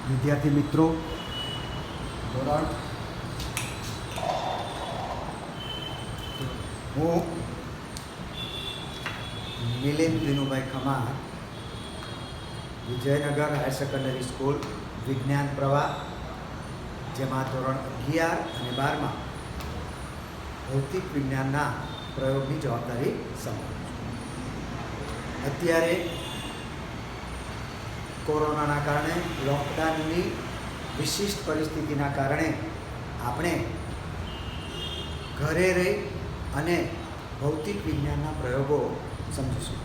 વિદ્યાર્થી મિત્રો, ધોરણ હું Milind Dinubhai Khamar, Vijaynagar higher secondary school વિજ્ઞાન પ્રવાહ, જેમાં ધોરણ 11 અને 12માં ભૌતિક વિજ્ઞાનના પ્રયોગની જવાબદારી સંભાળું છું. અત્યારે કોરોનાના કારણે, લોકડાઉનની વિશિષ્ટ પરિસ્થિતિના કારણે આપણે ઘરે રહી અને ભૌતિક વિજ્ઞાનના પ્રયોગો સમજીશું.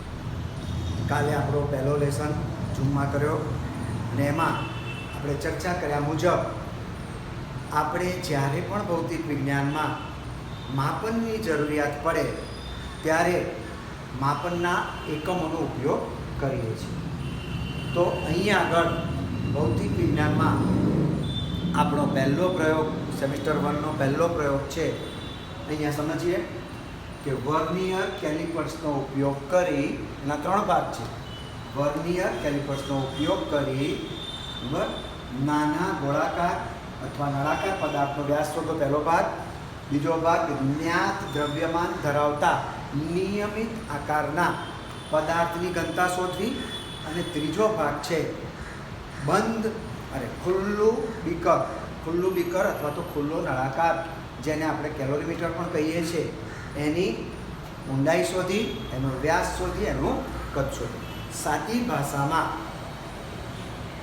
કાલે આપણો પહેલો લેસન ઝૂમમાં કર્યો અને એમાં આપણે ચર્ચા કર્યા મુજબ આપણે જ્યારે પણ ભૌતિક વિજ્ઞાનમાં માપનની જરૂરિયાત પડે ત્યારે માપનના એકમોનો ઉપયોગ કરીએ છીએ. તો અહીંયા આગળ ભૌતિક વિજ્ઞાનમાં આપણો પહેલો પ્રયોગ, સેમિસ્ટર 1નો પહેલો પ્રયોગ છે. અહીંયા સમજીએ કે વર્નિયર કેલિપર્સનો ઉપયોગ કરી, એના 3 ભાગ છે. વર્નિયર કેલિપર્સનો ઉપયોગ કરી નાના ગોળાકાર અથવા નળાકાર પદાર્થનો વ્યાસ શોધો, પહેલો ભાગ. બીજો ભાગ, જ્ઞાત દ્રવ્યમાન ધરાવતા નિયમિત આકારના પદાર્થની ઘનતા શોધવી. અને ત્રીજો ભાગ છે ખુલ્લું બીકર અથવા તો ખુલ્લો નળાકાર, જેને આપણે કેલોરીમીટર પણ કહીએ છીએ, એની ઊંડાઈ શોધી, એનો વ્યાસ શોધી, એનું કદ શોધી. સાદી ભાષામાં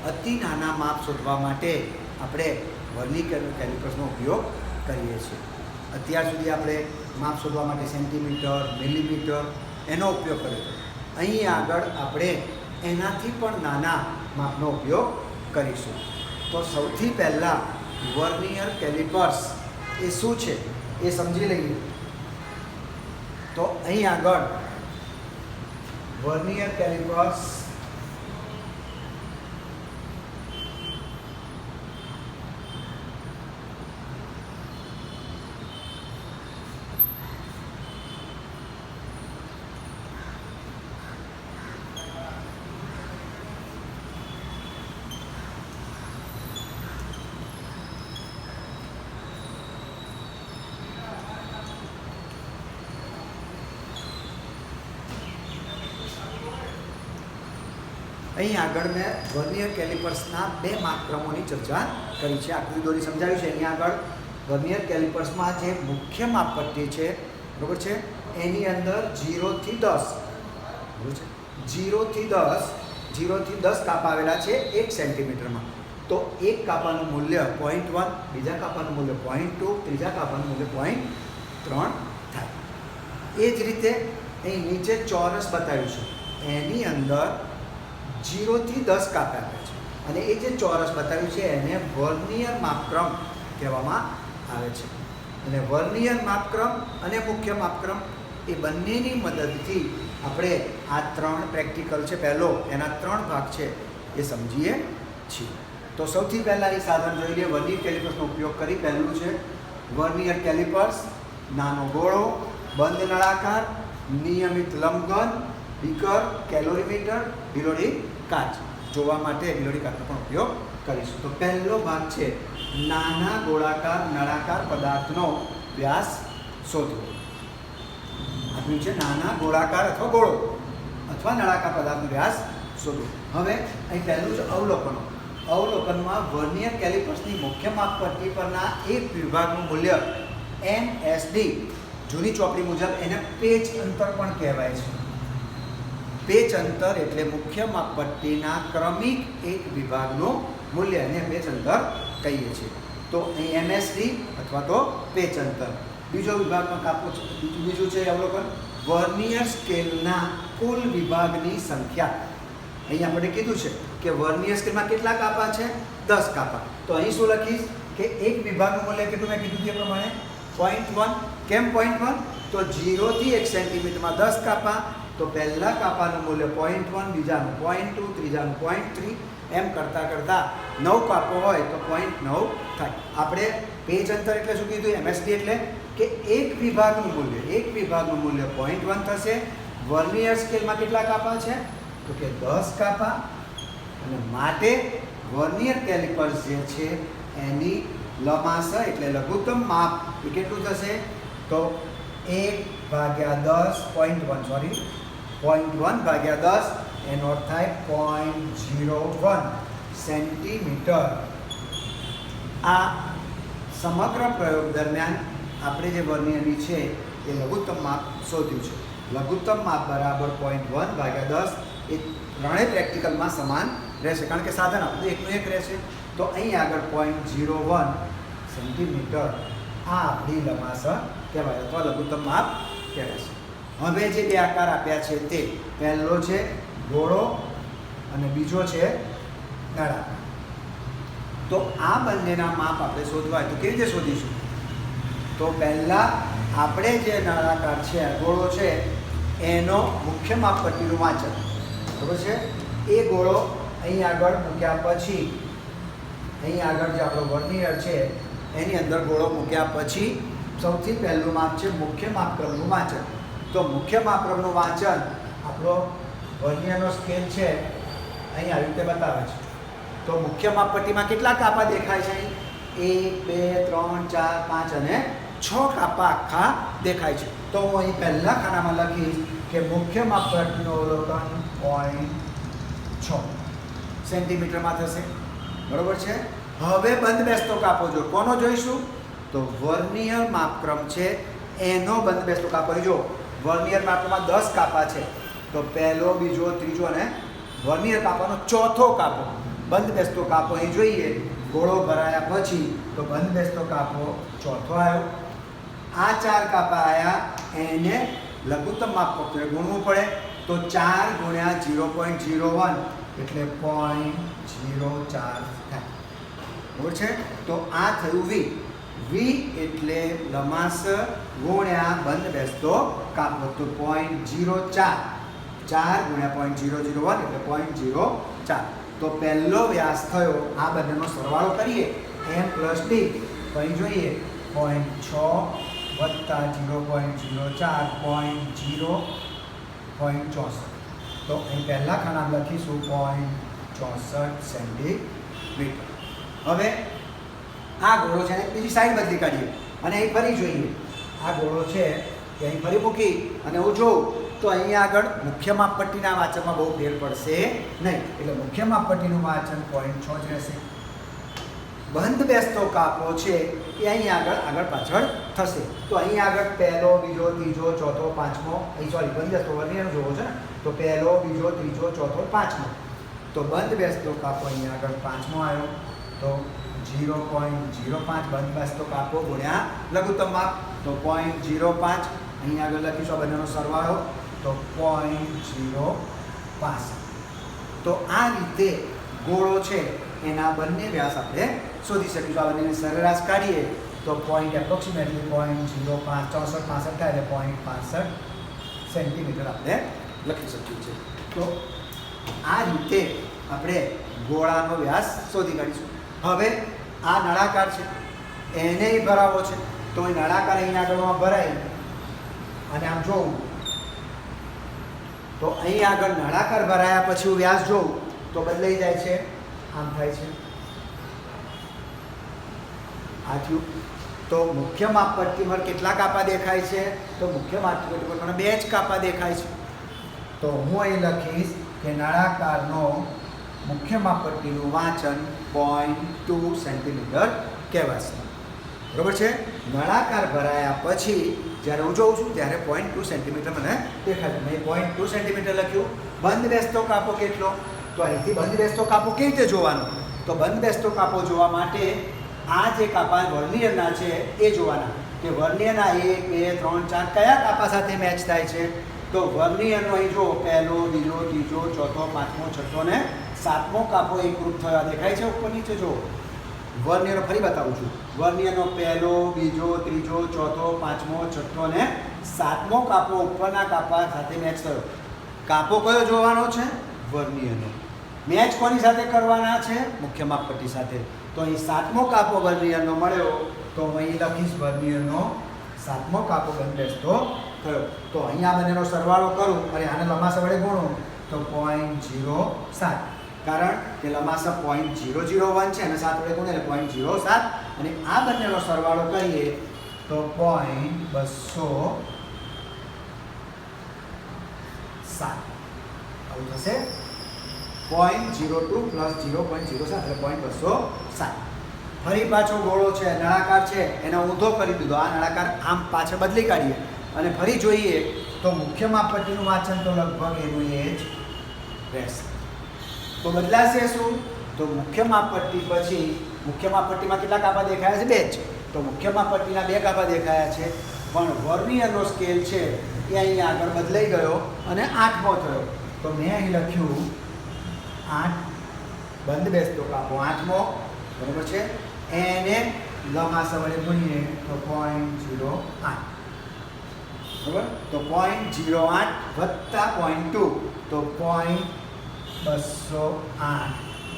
અતિ નાના માપ શોધવા માટે આપણે વર્નિયર કેલિપર્સનો ઉપયોગ કરીએ છીએ. અત્યાર સુધી આપણે માપ શોધવા માટે સેન્ટીમીટર, મિલીમીટર એનો ઉપયોગ કર્યો હતો. અહીં આગળ આપણે એનાથી પણ નાના માપનો ઉપયોગ કરીશું. તો સૌથી પહેલાં વર્નિયર કેલિપર્સ એ શું છે એ સમજી લઈએ. તો અહીં આગળ વર્નિયર કેલિપર્સ અહીં આગળ મેં વર્નિયર કેલિપર્સના 2 માપક્રમોની ચર્ચા કરી છે. આકૃતિ દોરી સમજાવ્યું છે. અહીંયા આગળ વર્નિયર કેલિપર્સમાં જે મુખ્ય માપપટ્ટી છે, બરાબર છે, એની અંદર 0 થી 10, બરાબર છે, 0 થી 10 કાપા આવેલા છે 1 સેન્ટીમીટરમાં. તો એક કાપાનું મૂલ્ય 0.1, બીજા કાપાનું મૂલ્ય 0.2, ત્રીજા કાપાનું મૂલ્ય 0.3 થાય. એ જ રીતે અહીં નીચે ચોરસ બતાવ્યું છે, એની અંદર 0 થી 10 કાપા આપ્યા છે. અને એ જે ચોરસ બતાવ્યું છે એને વર્નિયર માપક્રમ કહેવામાં આવે છે. અને વર્નિયર માપક્રમ અને મુખ્ય માપક્રમ એ બંનેની મદદથી આપણે આ 3 પ્રેક્ટિકલ છે પહેલો, એના 3 ભાગ છે એ સમજીએ છીએ. તો સૌથી પહેલાં એ સાધન જોઈ લઈએ. વર્નિયર કેલિપર્સનો ઉપયોગ કરી પહેલું છે વર્નિયર કેલિપર્સ. નાનો ગોળો, બંધ નળાકાર, નિયમિત લંબઘન, બીકર, કેલોરીમીટર, બિલોડી કાચ. જોવા માટે બિલોડી કાચનો પણ ઉપયોગ કરીશું. તો પહેલો ભાગ છે નાના ગોળાકાર નળાકાર પદાર્થનો વ્યાસ શોધવો. આપ્યું છે નાના ગોળાકાર અથવા ગોળો અથવા નળાકાર પદાર્થનો વ્યાસ શોધવો. હવે અહીં પહેલું છે અવલોકનો. અવલોકનમાં વર્નિયર કેલિપર્સની મુખ્ય માપપટ્ટી પરના એક વિભાગનું મૂલ્ય MSD, જૂની ચોપડી મુજબ એને પેચ અંતર પણ કહેવાય છે. પેચ અંતર એટલે મુખ્ય માપપટ્ટીના ક્રમિક એક વિભાગનું મૂલ્ય, એને પેચ અંતર કહીએ છીએ. તો અહીં MSD અથવા તો પેચ અંતર. બીજો વિભાગમાં કાપો છે, બીજું છે અવલોકન વર્નિયર સ્કેલના કુલ વિભાગની સંખ્યા. અહીં આપણે કીધું છે કે વર્નિયર સ્કેલમાં કેટલા કાપા છે? 10 કાપા. તો અહીં શું લખીશ કે એક વિભાગનું મૂલ્ય કેટલું મેં કીધું તે પ્રમાણે 0.1. કેમ 0.1? તો 0 થી 1 સેન્ટીમીટરમાં 10 કાપા. તો પહેલા કાપાનું મૂલ્ય 0.1, બીજાનું 0.2, ત્રીજાનું 0.3, એમ કરતાં 9 કાપો હોય તો 0.9 થાય. આપણે પેજ અંતર એટલે શું કીધું? MSD એટલે કે એક વિભાગનું મૂલ્ય 0.1 થશે. વર્નિયર સ્કેલમાં કેટલા કાપા છે? તો કે 10 કાપા. અને માટે વર્નિયર કેલિપર્સ જે છે એની લમાસ એટલે લઘુત્તમ માપ એ કેટલું થશે? તો 1/10.1 સોરી 0.1/10 એનો અર્થ થાય 0.01 સેન્ટીમીટર. આ સમગ્ર પ્રયોગ દરમિયાન આપણે જે વર્નિયરની છે એ લઘુત્તમ માપ શોધ્યું છે. લઘુત્તમ માપ બરાબર 0.1/10 એ ત્રણેય પ્રેક્ટિકલમાં સમાન રહેશે, કારણ કે સાધન આપણું એકનું એક રહેશે. તો અહીં આગળ 0.01 સેન્ટીમીટર આ આપણી લંબાસ કહેવાય અથવા લઘુત્તમ માપ કહેવાય. હવે જે બે આકાર આપ્યા છે તે પહેલો છે ગોળો અને બીજો છે નળાકાર. તો આ બંનેના માપ આપણે શોધવા હોય તો કેવી રીતે શોધીશું? તો પહેલાં આપણે જે નળાકાર છે ગોળો છે એનો મુખ્ય માપપટ્ટીનું વાંચન, બરાબર છે? એ ગોળો અહીં આગળ મૂક્યા પછી અહીં આગળ જે આપણો વર્નિયર છે એની અંદર ગોળો મૂક્યા પછી સૌથી પહેલું માપ છે મુખ્ય માપક્રમનું વાંચન. તો મુખ્ય માપક્રમનું વાંચન આપણો વર્નિયરનો સ્કેલ છે અહીં આવી રીતે બતાવે છે. તો મુખ્ય માપપટ્ટીમાં કેટલા કાપા દેખાય છે? 1 2 3 4 5 અને 6 કાપા આખા દેખાય છે. તો હું અહીં પહેલા ખાનામાં લખીશ કે મુખ્ય માપપટ્ટીનું અવલોકન 0.6 સેન્ટીમીટરમાં થશે, બરોબર છે? હવે બંધ બેસતો કાપો જો કોનો જોઈશું? તો વર્નિયર માપક્રમ છે એનો બંધ બેસતો કાપો. જો વર્નિયર માપક્રમમાં 10 કાપા છે, તો પહેલો, બીજો, ત્રીજો અને વર્નિયર કાપાનો ચોથો કાપો બંધ બેસતો કાપો અહીં જોઈએ. ગોળો ભરાયા પછી તો બંધ બેસતો કાપો ચોથો આવ્યો. આ 4 કાપા આવ્યા એને લઘુત્તમ માપપટ્ટીએ ગુણવું પડે. તો 4 ગુણ્યા 0.01 એટલે 0.04 થાય, બરાબર છે? તો આ થયું V. V એટલે લંબાસ ગુણ્યા બંધ બેસતો કાપો. તો 0.04 4 ગુણ્યા 0.001 એટલે 0.04. તો પહેલો વ્યાસ થયો. આ બંનેનો સરવાળો કરીએ m + d તો અહીં જોઈએ 0.6 વત્તા 0.04 0.64. તો અહીં પહેલા ખાનામાં લખીશું 0.64 સેન્ટીમીટર. હવે આ ગોળો છે બીજી સાઈડ બદલી કાઢીએ અને અહીં ફરી જોઈએ. આ ગોળો છે એ અહીં ફરી મૂકી અને હું જોઉં તો અહીંયા આગળ મુખ્ય માપપટ્ટીના વાંચનમાં બહુ ફેર પડશે નહીં. એટલે મુખ્ય માપપટ્ટીનું વાંચન 0.6 જ રહેશે. બંધ બેસતો કાપો છે એ અહીં આગળ પાછળ થશે. તો અહીં આગળ પહેલો, બીજો, ત્રીજો, ચોથો, પાંચમો, અહીં સોરી બંધ બેસતો વર્નિયરનો જોવો છે ને, તો પહેલો, બીજો, ત્રીજો, ચોથો, પાંચમો. તો બંધ બેસતો કાપો અહીં આગળ પાંચમો આવ્યો. તો 0.05 બંધ બેસતો કાપો ગુણ્યા લઘુત્તમ માપ. તો 0.05 અહીં આગળ લખીશું આ બંનેનો સરવાળો તો 0.05. તો આ રીતે ગોળો છે એના બંને વ્યાસ આપણે શોધી શકીશું. આ બંનેની સરેરાશ કાઢીએ તો એપ્રોક્સિમેટલી 0.05 થાય એટલે 0.65 સેન્ટીમીટર આપણે લખી શકીએ છીએ. તો આ રીતે આપણે ગોળાનો વ્યાસ શોધી કાઢીશું. હવે આ નળાકાર છે એને ભરાવો છે. તો એ નળાકાર અહીં આગળમાં ભરાય અને આમ જોઉં તો અહીં આગળ નળાકાર ભરાયા પછી હું વ્યાસ જોઉં તો બદલાઈ જાય છે, આમ થાય છે, આ થયું. તો મુખ્ય માપપટ્ટી પર કેટલા કાપા દેખાય છે? તો મુખ્ય માપપટ્ટી પર મને 2 જ કાપા દેખાય છે. તો હું અહીં લખીશ કે નળાકારનો મુખ્ય માપપટ્ટીનું વાંચન 0.2 સેન્ટીમીટર કહેવાશે, બરાબર છે? નળાકાર ભરાયા પછી જ્યારે હું જોઉં છું ત્યારે 0.2 સેન્ટીમીટર મને દેખાય. મેં 0.2 સેન્ટીમીટર લખ્યું. બંધ બેસતો કાપો કેટલો? તો અહીંથી બંધ બેસતો કાપો કેવી રીતે જોવાનો? તો બંધ બેસતો કાપો જોવા માટે આ જે કાપા વર્નિયરના છે એ જોવાના કે વર્નિયરના 1 2 3 4 કયા કાપા સાથે મેચ થાય છે. તો વર્નિયરનો અહીં જો પહેલો, બીજો, ત્રીજો, ચોથો, પાંચમો, છઠ્ઠો ને સાતમો કાપો એકરૂપ થયા દેખાય છે ઉપર નીચે. જો વર્નિયરનો ફરી બતાવું છું. વર્નિયરનો પહેલો, બીજો, ત્રીજો, ચોથો, પાંચમો, છઠ્ઠો ને સાતમો કાપો ઉપરના કાપા સાથે મેચ થયો. કાપો કયો જોવાનો છે? વર્નિયરનો. મેચ કોની સાથે કરવાના છે? મુખ્ય માપપટ્ટી સાથે. તો અહીં સાતમો કાપો વર્નિયરનો મળ્યો તો અહીં લખીશ વર્નિયરનો સાતમો કાપો બંધ બેસતો થયો. તો અહીંયા બંનેનો સરવાળો કરું અને આને લંબાસ વડે ગુણું તો 0.07. કારણ કે લંબાસા 0.001 છે અને 7 વડે ગુણ્યા એટલે 0.07 અને આ બંનેનો સરવાળો કરીએ તો 0.207 આવું થશે 0.02 પ્લસ 0.07 એટલે 0.207. ફરી પાછો ગોળો છે નળાકાર છે એને ઊંધો કરી દીધો. આ નળાકાર આમ પાછળ બદલી કાઢીએ અને ફરી જોઈએ તો મુખ્ય માપપટ્ટીનું વાંચન તો લગભગ એનું એ જ રહેશે. તો બદલાશે શું? તો મુખ્ય માપપટ્ટી પછી મુખ્ય માપપટ્ટીમાં કેટલા કાપા દેખાયા છે? 2 જ. તો મુખ્ય માપપટ્ટીના 2 કાપા દેખાયા છે પણ વર્નિયરનો સ્કેલ છે એ અહીં આગળ બદલાઈ ગયો અને 8મો થયો. તો મેં અહીં લખ્યું 8 બંધ બેસતો કાપો 8મો, બરાબર છે. એને લંબાસા વડે ગુણીએ તો 0.08, બરાબર. તો 0.08 વત્તા 0.2 તો 0.208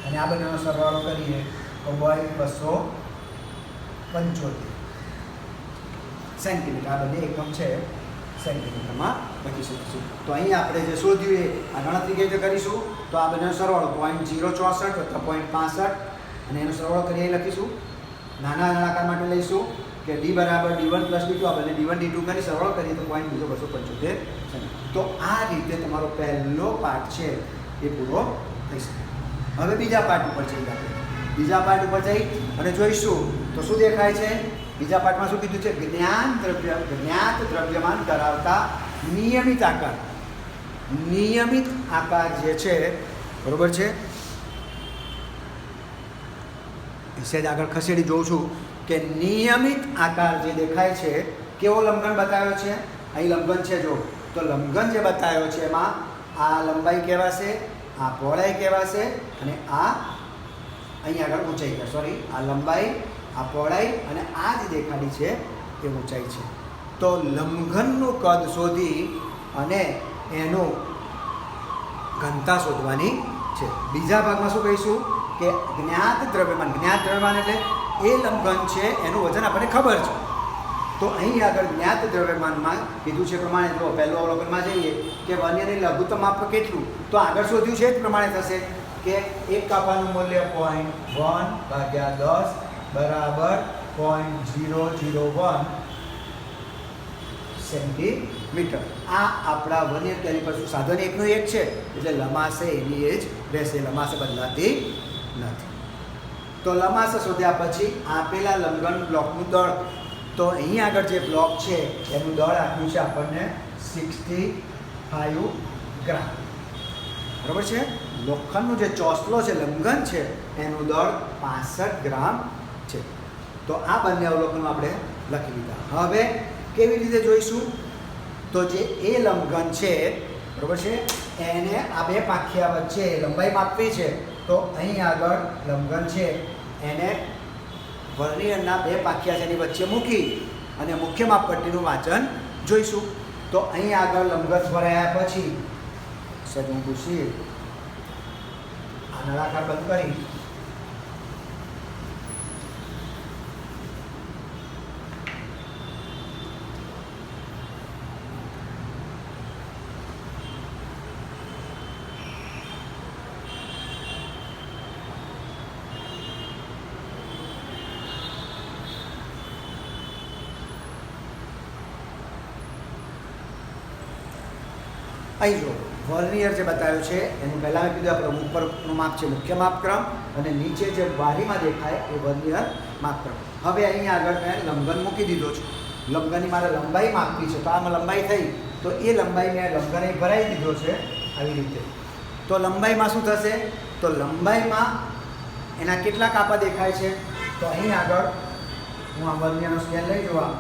અને આ બંનેનો સરવાળો કરીએ તો 275 સેન્ટીમીટર. આ બંને એકમ છે સેન્ટીમીટરમાં લખી શકીશું. તો અહીં આપણે જે શોધ્યું એ આ ગણતરી કેવી રીતે કરીશું? તો આ બંનેનો સરવાળો 0.064 વત્તા 0.65 અને એનો સરવાળો કરી અહીં લખીશું. નાના નળાકાર માટે લઈશું કે d બરાબર d1 પ્લસ d2, આ બંને d1 d2 કરી સરવાળો કરીએ તો 0.275. તો આ રીતે તમારો પહેલો પાઠ છે એ પૂરો થઈ શકે. હવે બીજા પાઠ ઉપર જઈએ આપણે. બીજા પાઠ ઉપર જઈ અને જોઈશું તો શું દેખાય છે? બીજા પાઠમાં શું કીધું છે? જ્ઞાત દ્રવ્યમાન ધરાવતા નિયમિત આકાર. નિયમિત આકાર જે છે, બરોબર છે, સહેજ આગળ ખસેડી જોઉં છું કે નિયમિત આકાર જે દેખાય છે કેવો લંબઘન બતાવ્યો છે? અહીં લંબઘન છે જો. તો લંબઘન જે બતાવ્યો છે એમાં આ લંબાઈ કહેવાશે, આ પહોળાઈ કહેવાશે અને આ અહીં આગળ ઊંચાઈ છે. સોરી, આ લંબાઈ, આ પહોળાઈ અને આ જે દેખાડી છે એ ઊંચાઈ છે. તો લંબઘનનું કદ શોધી અને એનું ઘનતા શોધવાની છે. બીજા ભાગમાં શું કહીશું કે જ્ઞાત દ્રવ્યમાન. જ્ઞાત દ્રવ્યમાન એટલે એ લંબઘન છે એનું વજન આપણને ખબર છે. તો અહીં આગળ જ્ઞાત દ્રવ્યમાનમાં કીધું છે પ્રમાણે જો પહેલું અવલોકનમાં જઈએ કે વર્નિયરની લઘુત્તમ માપ કેટલું, તો આગળ શોધ્યું છે એ જ પ્રમાણે થશે કે એક કાપાનું મૂલ્ય 0.1/10 બરાબર 0.001 સેન્ટીમીટર. આ આપણા વર્નિયર કેલિપરનું સાધન એકનું એક છે એટલે લંબાસે એની એ જ રહેશે, લંબાસે બદલાતી નથી. તો લંબાસે શોધ્યા પછી આપેલા લંબઘન બ્લોકનું દળ, તો અહીં આગળ જે બ્લોક છે એનું દળ આપ્યું છે આપણને 65 ગ્રામ, બરાબર છે. લોખંડનો જે ચોસલો છે લંબઘન છે એનું દળ 65 ગ્રામ છે. તો આ બંને અવલોકનો આપણે લખી લીધા. હવે કેવી રીતે જોઈશું? તો જે એ લંબઘન છે, બરાબર છે, એને આ બે પાંખિયા વચ્ચે લંબાઈ માપવી છે. તો અહીં આગળ લંબઘન છે એને વર્નિયરના બે પાંખિયા છે એની વચ્ચે મૂકી અને મુખ્ય માપપટ્ટીનું વાંચન જોઈશું. તો અહીં આગળ લંબઘન ભરાયા પછી સહેજ હું પૂછી આ નળાકાર બંધ કરી અહીં જો વર્નિયર જે બતાવ્યું છે એનું પહેલાં મેં કીધું આપણે ઉપરનું માપ છે મુખ્ય માપક્રમ અને નીચે જે બારીમાં દેખાય એ વર્નિયર માપક્રમ. હવે અહીં આગળ મેં લંબઘન મૂકી દીધો છે. લંબઘનની મારે લંબાઈ માપવી છે તો આમાં લંબાઈ થઈ તો એ લંબાઈ મેં લંબઘને ભરાઈ દીધો છે આવી રીતે. તો લંબાઈમાં શું થશે? તો લંબાઈમાં એના કેટલા કાપા દેખાય છે? તો અહીં આગળ હું આ વર્નિયરનો સ્કેલ લઈ જોવા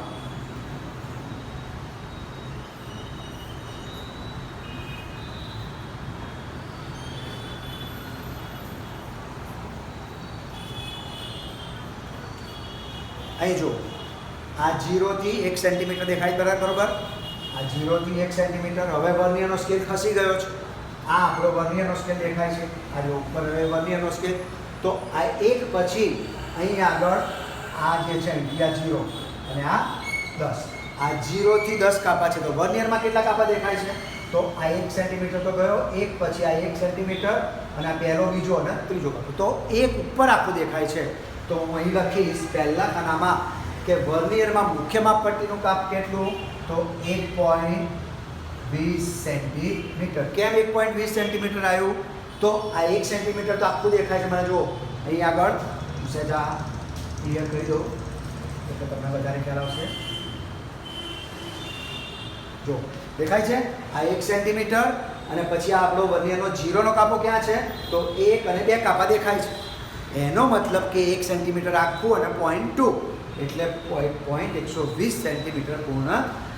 અહીં જો આ 0 થી 1 સેન્ટીમીટર દેખાય બરાબર. આ 0 થી 1 સેન્ટીમીટર. હવે વર્નિયરનો સ્કેલ ખસી ગયો છે. આ આપણો વર્નિયરનો સ્કેલ દેખાય છે. આ જો ઉપર હવે વર્નિયરનો સ્કેલ. તો આ 1 પછી અહીં આગળ આ જે છે અહીંયા 0 અને આ 10. આ 0 થી 10 કાપા છે. તો વર્નિયરમાં કેટલા કાપા દેખાય છે? તો આ 1 સેન્ટીમીટર તો ગયો, એક પછી આ 1 સેન્ટીમીટર અને આ પહેલો, બીજો અને ત્રીજો કાપો. તો એક ઉપર આખું દેખાય છે. તો હું અહીં લખીશ પહેલા ખાનામાં કે વર્નિયરમાં મુખ્ય માપપટ્ટીનું કાપ કેટલું, તો 1.20 સેન્ટીમીટર. કેમ 1.20 સેન્ટીમીટર આવ્યું, તો આ 1 સેન્ટીમીટર તો આખું દેખાય છે મને. જુઓ અહીં આગળ સહેજા ક્લિયર કરી દઉં એટલે તમને વધારે ખ્યાલ આવશે. જો દેખાય છે આ 1 સેન્ટીમીટર અને પછી આ આપણો વર્નિયરનો જીરોનો કાપો ક્યાં છે, તો 1 અને 2 કાપા દેખાય છે. એનો મતલબ કે 1 સેન્ટીમીટર આખું અને 0.2 એટલે 120 સેન્ટીમીટર પૂર્ણ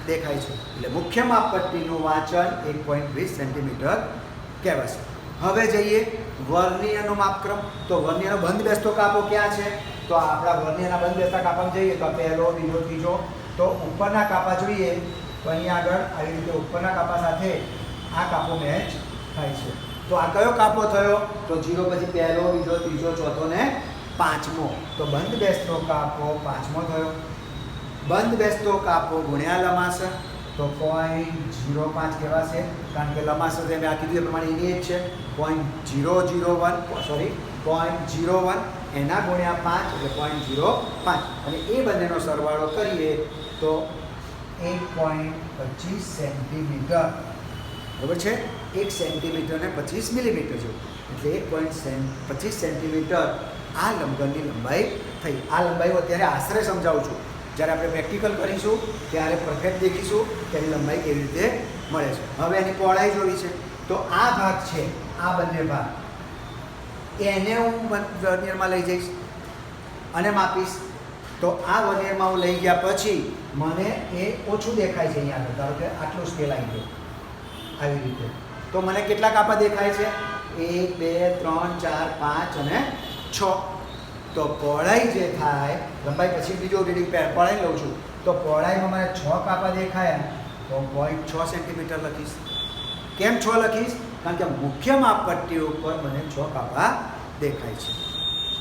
દેખાય છે. એટલે મુખ્ય માપપટ્ટીનું વાંચન 1.20 સેન્ટીમીટર કહેવાશે. હવે જઈએ વર્નિયરનો માપક્રમ. તો વર્નિયરનો બંધ બેસતો કાપો ક્યાં છે, તો આપણા વર્નિયરના બંધ બેસતા કાપામાં જઈએ તો પહેલો, બીજો, ત્રીજો. તો ઉપરના કાપા જોઈએ તો અહીંયા આગળ આવી રીતે ઉપરના કાપા સાથે આ કાપો મેચ થાય છે. તો આ કયો કાપો થયો, તો 0 પછી પહેલો, બીજો, ત્રીજો, ચોથો ને પાંચમો. તો બંધ બેસતો કાપો પાંચમો થયો. બંધ બેસતો કાપો ગુણ્યા લંબાસ તો 0.05 કહેવાશે, કારણ કે લંબાસ મેં આ કીધું એ પ્રમાણે એની જ છે 0.01 એના ગુણ્યા 5 એટલે 0.05 અને એ બંનેનો સરવાળો કરીએ તો 1.25 સેન્ટીમીટર. બરાબર છે, 1 સેન્ટીમીટર ને 25 મિલીમીટર જેવું એટલે 1.25 સેન્ટીમીટર આ લંબઘનની લંબાઈ થઈ. આ લંબાઈ હું અત્યારે આશરે સમજાવું છું. જ્યારે આપણે પ્રેક્ટિકલ કરીશું ત્યારે પરફેક્ટ દેખીશું કે એની લંબાઈ કેવી રીતે મળે છે. હવે એની પહોળાઈ જોવી છે. તો આ ભાગ છે, આ બંને ભાગ એને હું વર્નિયરમાં લઈ જઈશ અને માપીશ. તો આ વર્નિયરમાં હું લઈ ગયા પછી મને એ ઓછું દેખાય છે. અહીંયા આગળ ધારો કે આટલું સ્કેલ આવી ગયું આવી રીતે. તો મને કેટલા કાપા દેખાય છે, 1 2 3 4 5 અને 6. તો પહોળાઈ જે થાય, લંબાઈ પછી બીજો રીડિંગ પહોળાઈ લઉં છું. તો પહોળાઈમાં મને 6 કાપા દેખાયા તો 0.6 સેન્ટીમીટર લખીશ. કેમ 6 લખીશ, કારણ કે મુખ્ય માપપટ્ટી ઉપર મને 6 કાપા દેખાય છે.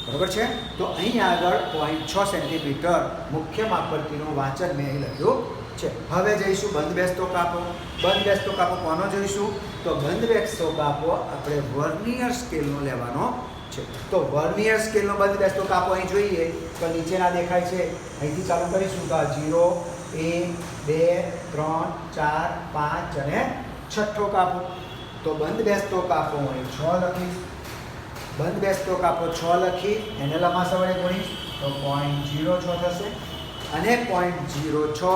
બરાબર છે. તો અહીં આગળ 0.6 સેન્ટીમીટર મુખ્ય માપપટ્ટીનું વાંચન મેં અહીં લખ્યું છે. હવે જઈશું બંધ બેસતો કાપો. બંધ બેસતો કાપો કોનો જોઈશું, તો બંધ બેસતો કાપો આપણે વર્નિયર સ્કેલનો લેવાનો છે. તો વર્નિયર સ્કેલનો બંધ બેસતો કાપો અહીં જોઈએ તો નીચેના દેખાય છે. અહીંથી ચાલુ કરીશું તો 0 1 2 3 4 5 અને છઠ્ઠો કાપો. તો બંધ બેસતો કાપો હું અહીં 6 લખીશ. બંધ બેસતો કાપો 6 લખી એને લંબાસા વડે ગુણીશ તો 0.06 થશે અને 0.06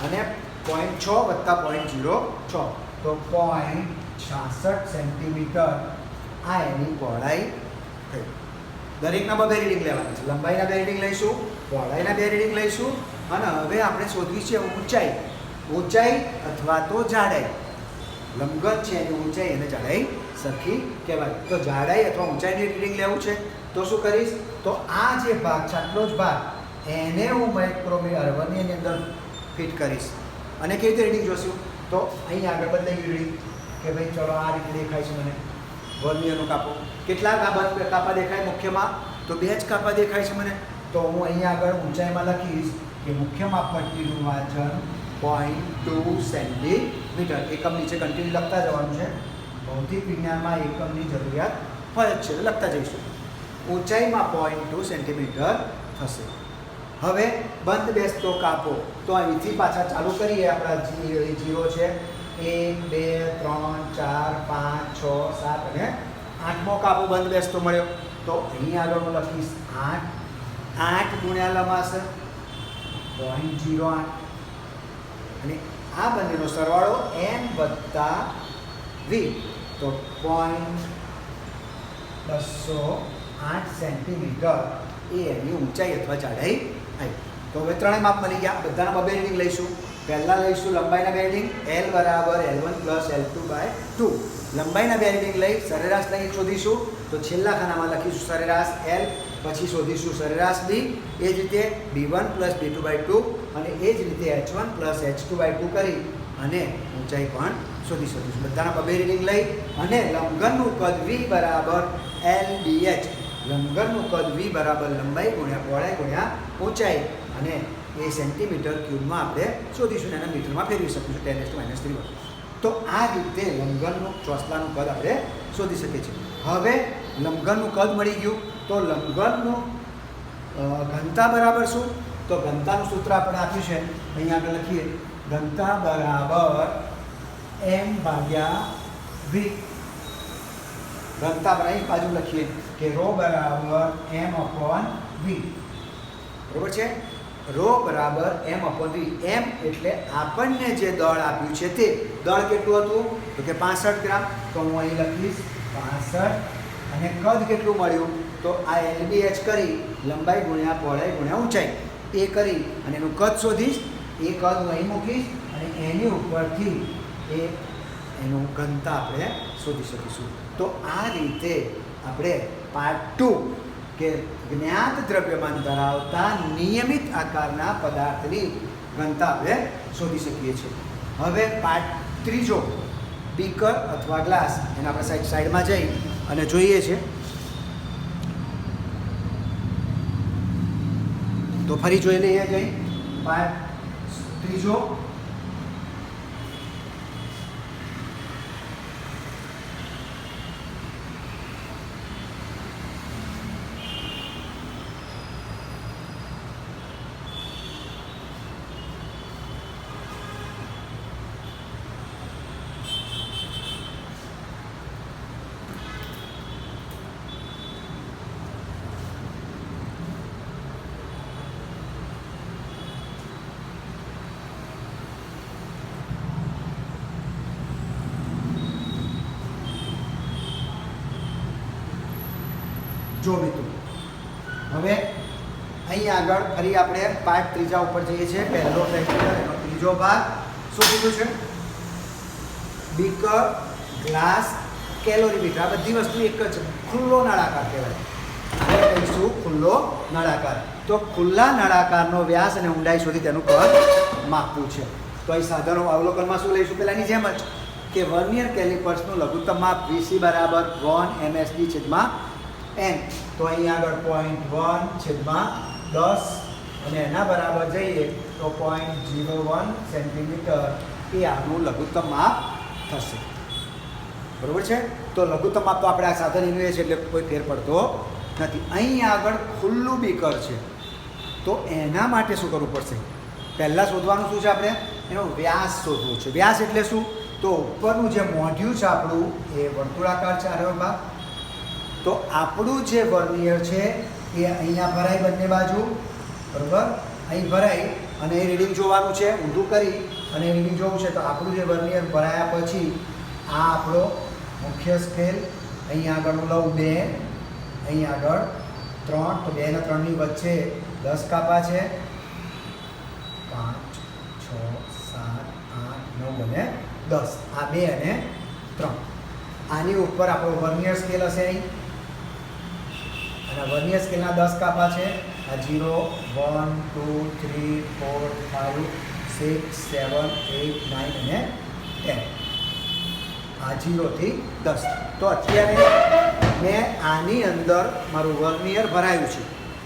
અને 0.6 વત્તા 0.06 તો 0.66 સેન્ટીમીટર આ એની પહોળાઈ થઈ. દરેકના બે રીડિંગ લેવાના છે. લંબાઈના બે રીડિંગ લઈશું, પહોળાઈના બે રીડિંગ લઈશું અને હવે આપણે શોધવી છે ઊંચાઈ. ઊંચાઈ અથવા તો જાડાઈ. લંબઘન છે એની ઊંચાઈ અને જાડાઈ સરખી કહેવાય. તો જાડાઈ અથવા ઊંચાઈની રીડિંગ લેવું છે તો શું કરીશ, તો આ જે ભાગ છે આટલો જ ભાગ એને હું માઇક્રોમીટર વર્નિયરની અંદર ફિટ કરીશ. અને કેવી રીતે રીડિંગ જોશું, તો અહીં આગળ બદલાઈ રીડિંગ કે ભાઈ ચલો આ રીતે દેખાય છે મને વર્નિયરનો કાપો. કેટલા કાપા દેખાય મુખ્યમાં, તો 2 જ કાપા દેખાય છે મને. તો હું અહીં આગળ ઊંચાઈમાં લખીશ કે મુખ્ય માપપટ્ટીનું વાંચન 0.2 સેન્ટીમીટર. એકમ નીચે કન્ટિન્યુ લખતા જવાનું છે. ભૌતિક વિજ્ઞાનમાં એકમની જરૂરિયાત હોય જ છે, લખતા જઈશું. ઊંચાઈમાં 0.2 સેન્ટીમીટર થશે. હવે બંધ બેસતો કાપો તો અહીંથી પાછા ચાલુ કરીએ. આપણા 0 છે 1 2 3 4 5 6 7 અને 8મો કાપો બંધ બેસતો મળ્યો. તો અહીં આગળ હું લખીશ 8 ગુણ્યા લંબાસ 0.08 અને આ બંનેનો સરવાળો n વત્તા v તો 208 સેન્ટીમીટર એ એની ઊંચાઈ અથવા જાડાઈ આવી. તો હવે ત્રણેય માપ મળી ગયા. બધાના બે રીડિંગ લઈશું. પહેલાં લઈશું લંબાઈના બે રીડિંગ L બરાબર L1 પ્લસ L2/2. લંબાઈના બે રીડિંગ લઈ સરેરાશ લઈ શોધીશું. તો છેલ્લા ખાનામાં લખીશું સરેરાશ L, પછી શોધીશું સરેરાશ B. એ જ રીતે B1 પ્લસ B2/2 અને એ જ રીતે H1 પ્લસ H2/2 કરી અને ઊંચાઈ પણ શોધી શકીશું. બધાના બે રીડિંગ લઈ અને લંબઘનનું કદ V બરાબર LBH. લંબઘનનું કદ V બરાબર લંબાઈ ગુણ્યા પહોળાઈ ગુણ્યા ઊંચાઈ અને એ સેન્ટીમીટર ક્યુબમાં આપણે શોધીશું. એના મીટરમાં ફેરવી શકીશું 10⁻³ તો આ રીતે લંબઘનનું ચોસલાનું કદ આપણે શોધી શકીએ છીએ. હવે લંબઘનનું કદ મળી ગયું તો લંબઘનનું ઘનતા બરાબર શું? તો ઘનતાનું સૂત્ર આપણે આપ્યું છે, અહીંયા આગળ લખીએ. ઘનતા બરાબર m/v. ઘનતા પર અહીં બાજુ લખીએ કે ρ બરાબર m/v. બરોબર છે? ρ બરાબર m/v. m એટલે આપણને જે દળ આપ્યું છે તે દળ કેટલું હતું? તો કે 65 ગ્રામ. તો હું અહીં લખીશ 65. અને કદ કેટલું મળ્યું? તો આ LBH કરી લંબાઈ ગુણ્યા પહોળાઈ ગુણ્યા ઊંચાઈ એ કરી અને એનું કદ શોધીશ. એ કદ હું અહીં મૂકીશ અને એની ઉપરથી એનું ઘનતા આપણે શોધી શકીશું. તો આ રીતે આપણે પાર્ટ 2 કે જ્ઞાત દ્રવ્યમાન ધરાવતા નિયમિત આકારના પદાર્થની ઘનતા આપણે શોધી શકીએ છીએ. હવે પાર્ટ 3 બીકર અથવા ગ્લાસ એના આપણે સાઈડમાં જઈ અને જોઈએ છે. તો ફરી જોઈ લઈએ જઈ પાર્ટ 3. જો મિત્રો હવે અહીં આગળ ફરી આપણે પાર્ટ 3 ઉપર જઈએ છીએ. પહેલો પ્રેક્ટિકલ એનો 3જો ભાગ શું કીધું છે? Beaker, glass, calorimeter. આ બધી વસ્તુ એક જ ખુલ્લો નળાકાર કહેવાય. આપણે કહીશું ખુલ્લો નળાકાર. તો ખુલ્લા નળાકારનો વ્યાસ અને ઊંડાઈ શોધી તેનું કદ માપવું છે. તો અહીં સાધનો અવલોકનમાં શું લઈશું? પહેલાંની જેમ જ કે વર્નિયર કેલિપર્સનું લઘુત્તમ માપ VC બરાબર 1 MSD/n. તો અહીં આગળ 0.1/10 અને એના બરાબર જઈએ તો 0.01 સેન્ટીમીટર એ આનું લઘુત્તમ માપ થશે. બરાબર છે? તો લઘુત્તમ માપ તો આપણે આ સાધન એનું છે એટલે કોઈ ફેર પડતો નથી. અહીં આગળ ખુલ્લું બીકર છે તો એના માટે શું કરવું પડશે? પહેલાં શોધવાનું શું છે? આપણે એનો વ્યાસ શોધવો છે. વ્યાસ એટલે શું? તો ઉપરનું જે મોઢ્યું છે આપણું એ વર્તુળાકાર છે આનો ભાગ. તો આપણું જે વર્નિયર છે એ અહીંયા ભરાય બંને બાજુ. બરાબર? અહીં ભરાય અને એ રીડિંગ જોવાનું છે. ઊંધું કરી અને રીડિંગ જોવું છે. તો આપણું જે વર્નિયર ભરાયા પછી આ આપણો મુખ્ય સ્કેલ. અહીં આગળ હું લઉં 2, અહીં આગળ 3. તો 2 અને 3ની વચ્ચે 10 કાપા છે. 5, 6, 7, 8, 9 અને 10. આ 2 અને 3. આની ઉપર આપણો વર્નિયર સ્કેલ હશે અહીં. અને વર્નિયર સ્કેલના 10 કાપા છે. આ 0, 1, 2, 3, 4, 5, 6, 7, 8, 9 અને 10. આ 0 થી 10. તો અત્યારે મેં આની અંદર મારું વર્નિયર ભરાયું છે.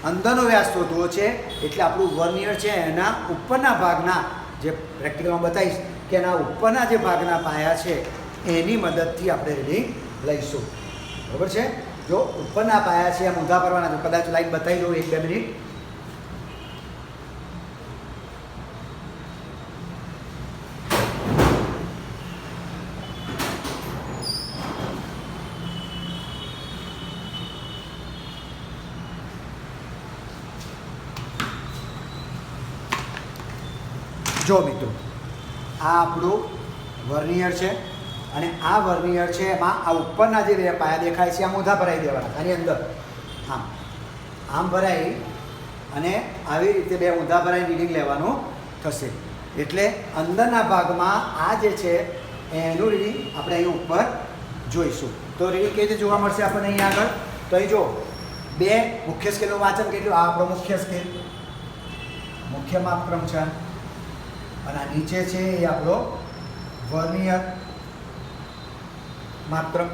અંદરનો વ્યાસ શોધવો છે એટલે આપણું વર્નિયર છે એના ઉપરના ભાગના જે પ્રેક્ટિકલમાં બતાવીશ કે એના ઉપરના જે ભાગના પાયા છે એની મદદથી આપણે રીડિંગ લઈશું. બરાબર છે? જો ઉપરના પાયા છે એમ ઊંધા કરવાના છે. કદાચ લાઈન બતાવી દઉં 1-2 મિનિટ. જો મિત્રો આ આપણું વર્નિયર છે અને આ વર્નિયર છે એમાં આ ઉપરના જે બે પાયા દેખાય છે આમ ઊંધા ભરાઈ દેવાના. આની અંદર આમ ભરાઈ અને આવી રીતે બે ઊંધા ભરાઈ રીડિંગ લેવાનું થશે. એટલે અંદરના ભાગમાં આ જે છે એનું રીડિંગ આપણે અહીં ઉપર જોઈશું. તો રીડિંગ કેવી રીતે જોવા મળશે આપણને અહીં આગળ? તો અહીં જો 2 મુખ્ય સ્કેલનું વાંચન કેટલું? આ આપણો મુખ્ય સ્કેલ, મુખ્ય માપક્રમ છે. અને આ નીચે છે એ આપણો વર્નિયર માપક્રમ.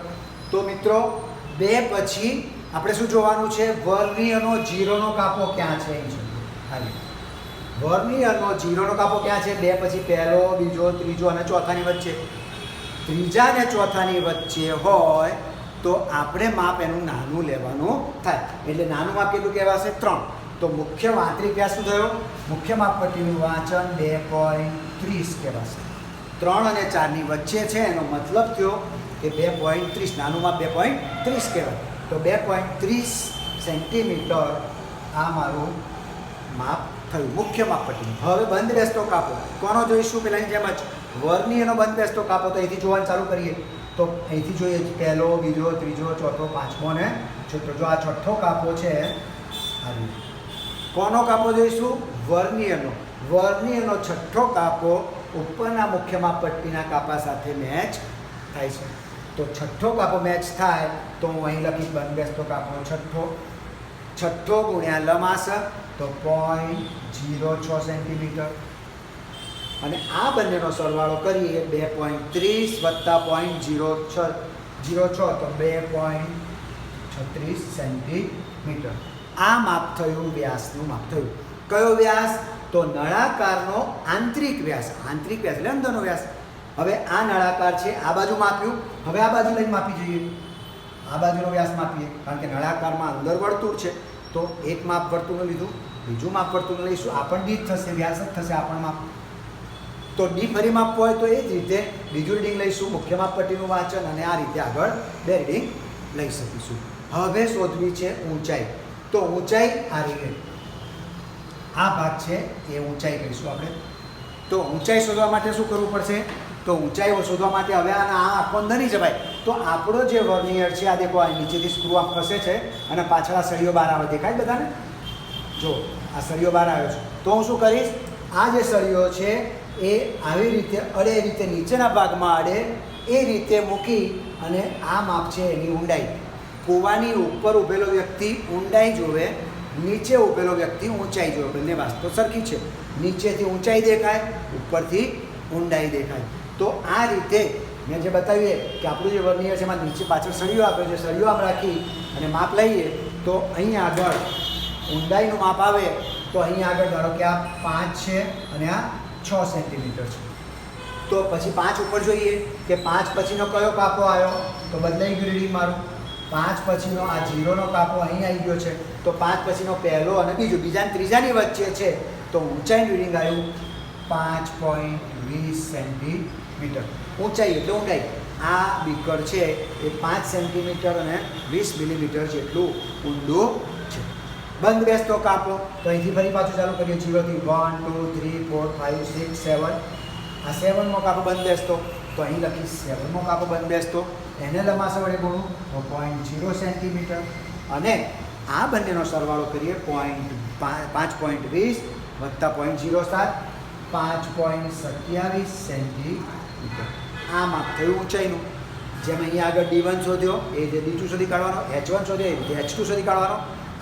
તો મિત્રો 2 પછી આપણે શું જોવાનું છે? વર્નિયરનો 0નો કાપો ક્યાં છે? અહીં છે. ખાલી વર્નિયરનો 0નો કાપો ક્યાં છે? 2 પછી પહેલો, બીજો, ત્રીજો અને ચોથાની વચ્ચે. ત્રીજા અને ચોથાની વચ્ચે હોય તો આપણે માપ એનું નાનું લેવાનું થાય. એટલે નાનું માપ કેટલું કહેવાશે? 3. તો મુખ્ય આંતરિક વ્યાસ શું થયો? મુખ્ય માપપટ્ટીનું વાંચન 2.30 કહેવાશે. 3 અને 4ની વચ્ચે છે એનો મતલબ થયો કે 2.30, નાનું માપ 2.30 કહેવાય. તો 2.30 સેન્ટીમીટર આ મારું માપ થયું મુખ્ય માપપટ્ટીનું. હવે બંધ બેસતો કાપો કોનો જોઈશું? પેલાની જેમ જ વર્નિયરનો બંધ બેસતો કાપો. તો અહીંથી જોવાનું ચાલુ કરીએ તો અહીંથી જોઈએ પહેલો, બીજો, ત્રીજો, ચોથો, પાંચમો ને છઠ્ઠો. જો આ છઠ્ઠો કાપો છે આવી કોનો કાપો જોઈશું? વર્નિયરનો. વર્નિયરનો છઠ્ઠો કાપો ઉપરના મુખ્ય માપપટ્ટીના કાપા સાથે મેચ થાય છે. તો છઠ્ઠો કાપો મેચ થાય તો હું અહીં લખીશ બંધ બેસતો કાપો છઠ્ઠો ગુણ્યા લંબાસ તો 0.06 સેન્ટીમીટર. અને આ બંનેનો સરવાળો કરીએ 2.30 વત્તા 0.06 તો 2.36 સેન્ટીમીટર. આ માપ થયું વ્યાસનું માપ થયું. કયો વ્યાસ? તો નળાકારનો આંતરિક વ્યાસ. આંતરિક વ્યાસ એટલે અંદરનો વ્યાસ. હવે આ નળાકાર છે, આ બાજુ માપ્યું. હવે આ બાજુ લઈને માપી જોઈએ. આ બાજુનો વ્યાસ માપીએ કારણ કે નળાકારમાં અંદર વર્તુળ છે. તો એક માપ વર્તુળનું લીધું, બીજું માપ વર્તુળનું લઈશું. આ પણ ડી જ થશે, વ્યાસ જ થશે આ પણ માપ. તો ડી ફરી માપવું હોય તો એ જ રીતે બીજું રીડિંગ લઈશું, મુખ્ય માપપટ્ટીનું વાંચન, અને આ રીતે આગળ 2 રીડિંગ લઈ શકીશું. હવે શોધવી છે ઊંચાઈ. તો ઊંચાઈ આ રીતે આ ભાગ છે એ ઊંચાઈ કહીશું આપણે. તો ઊંચાઈ શોધવા માટે શું કરવું પડશે? તો ઊંચાઈ શોધવા માટે હવે આ આખો અંદર નહીં જવાય. તો આપણો જે વર્નિયર છે આ દેખો, આ નીચેથી સ્ક્રૂ આમ ખસે છે અને પાછળ આ સળિયો બહાર આવે. દેખાય બધાને? જો આ સળિયો બહાર આવ્યો છે. તો હું શું કરીશ? આ જે સળિયો છે એ આવી રીતે અડે, એ રીતે નીચેના ભાગમાં અડે એ રીતે મૂકી અને આ માપ છે એની ઊંડાઈ. કૂવાની ઉપર ઊભેલો વ્યક્તિ ઊંડાઈ જોવે, નીચે ઊભેલો વ્યક્તિ ઊંચાઈ જોવે. બંને વાસ્તુ સરખી છે. નીચેથી ઊંચાઈ દેખાય, ઉપરથી ઊંડાઈ દેખાય. તો આ રીતે મેં જે બતાવીએ કે આપણું જે વર્નિયર છે એમાં નીચે પાછળ સળિયો આપ્યો છે, સળિયો આમ રાખી અને માપ લઈએ તો અહીંયા આગળ ઊંડાઈનું માપ આવે તો અહીંયા આગળ ધારો કે આ 5 છે અને આ 6 સેન્ટીમીટર છે. તો પછી 5 ઉપર જોઈએ કે 5 પછીનો કયો કાપો આવ્યો? તો બદલાઈ ગયું રીડિંગ મારું. 5 પછીનો આ 0નો કાપો અહીં આવી ગયો છે. તો 5 પછીનો પહેલો અને બીજા અને ત્રીજાની વચ્ચે છે તો ઊંચાઈનું રીડિંગ આવ્યું 5.20 સેન્ટીમીટર. ઊંચાઈ એટલે ઊંડાઈ. આ બીકર છે એ 5 સેન્ટીમીટર અને 20 મિલીમીટર જેટલું ઊંડું છે. બંધ બેસતો કાપો તો અહીંથી ફરી પાછું ચાલુ કરીએ. 0 થી 1 2 3 4 5 6 7. આ 7મો કાપો બંધ બેસતો તો અહીં લખીશ 7મો કાપો બંધ બેસતો. એને લંબાસ વડે ગુણું તો 0.0 સેન્ટીમીટર. અને આ બંનેનો સરવાળો કરીએ 5.20 વત્તા 0.07 5.27 સેન્ટીમીટર. આ માપ થયું ઊંચાઈનું. જેમ અહીંયા આગળ D1 શોધ્યો એ રીતે D2 શોધી કાઢવાનો, H1 શોધ્યો એ રીતે H2 શોધી કાઢવાનો.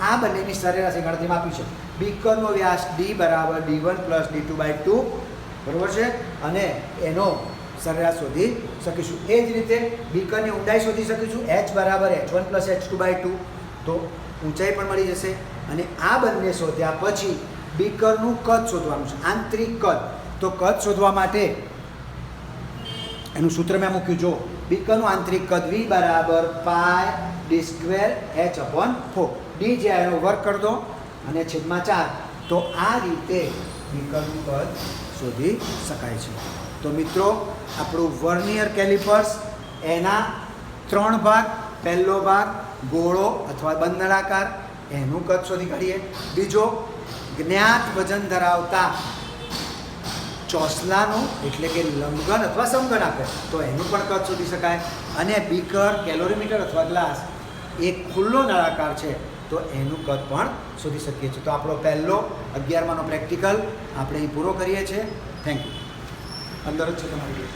આ બંનેની સરેરાશની ગણતરીમાં આપી છે. બીકરનો વ્યાસ D બરાબર D1 પ્લસ D2/2 બરાબર છે. અને એનો સરેરાશ શોધી શકીશું. એ જ રીતે બીકરની ઊંડાઈ શોધી શકીશું. H બરાબર H1 પ્લસ H2/2. તો ઊંચાઈ પણ મળી જશે. અને આ બંને શોધ્યા પછી બીકરનું કદ શોધવાનું છે, આંતરિક કદ. તો કદ શોધવા માટે એનું સૂત્ર મેં મૂક્યું. જો બીકરનું આંતરિક કદ V બરાબર πd² H/4. ડી જે એનો વર્ક કરી દો અને છેદમાં 4. તો આ રીતે બીકરનું કદ શોધી શકાય છે. તો મિત્રો આપણું વર્નિયર કેલિપર્સ એના 3 ભાગ. પહેલો ભાગ ગોળો અથવા બંધ નળાકાર, એનું કદ શોધી કાઢીએ. બીજો જ્ઞાત વજન ધરાવતા ચોસલાનું એટલે કે લંબઘન અથવા સમઘન આપે તો એનું પણ કદ શોધી શકાય. અને બીકર, કેલોરીમીટર અથવા ગ્લાસ એ ખુલ્લો નળાકાર છે તો એનું કદ પણ શોધી શકીએ છીએ. તો આપણો પહેલો 11માનો પ્રેક્ટિકલ આપણે અહીં પૂરો કરીએ છીએ. Thank you. અંદર જ છે તમારી